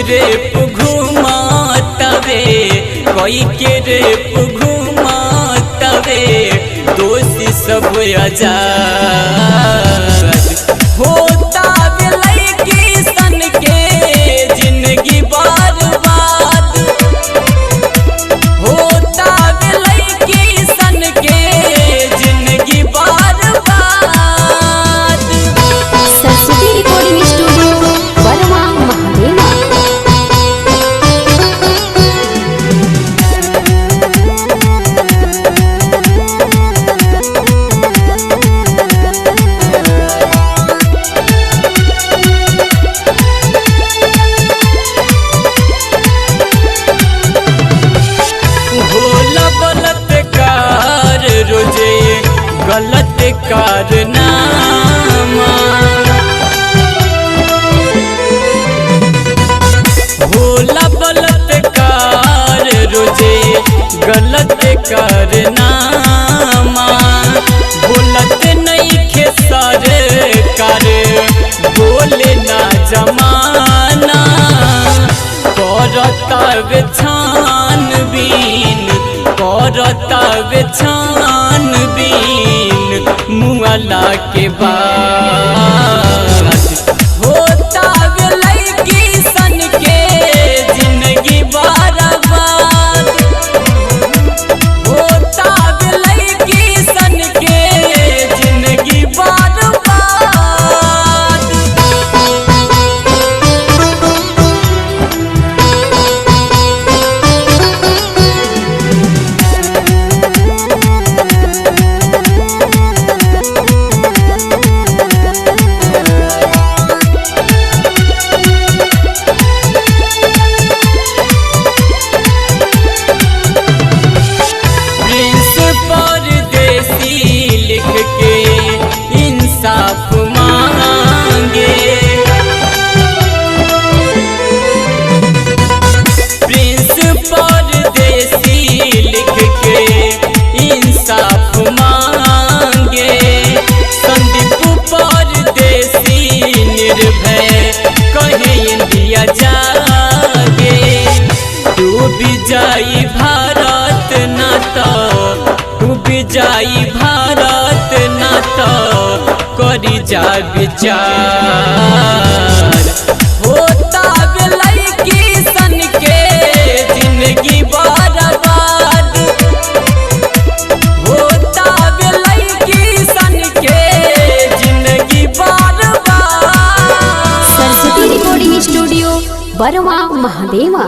रे घुमातवे कोई के रे घुमातवे दोषी सब आजाद होता लड़की सन के जिंदगी बर्बाद होता लड़की सन के जिंदगी बर्बाद। सरस्वती रिकॉर्डिंग स्टूडियो बरवा महादेवा। रोजे गलत कारनामा होला बलात्कार रोजे गलत कारनामा बोलत नहीं खे सरकार बोले ना जमाना करतब छानबीन करतब छानबीन मुआला के बाद होता लड़की सन के जिंदगी बर्बाद होता लड़की सन के जिंदगी बर्बाद। लिख के इंसाफ मांगे प्रिंस परदेसी लिख के इंसाफ मांगे संदीप परदेसी निर्भय कहे इंडिया जागे डूब जाई भारत ना तो डूब जाई भारत ना तो करी जा विचार होता लड़की सन के जिंदगी बर्बाद होता लड़की सन के जिंदगी बर्बाद। सरस्वती रिकॉर्डिंग स्टूडियो बरवा महादेवा।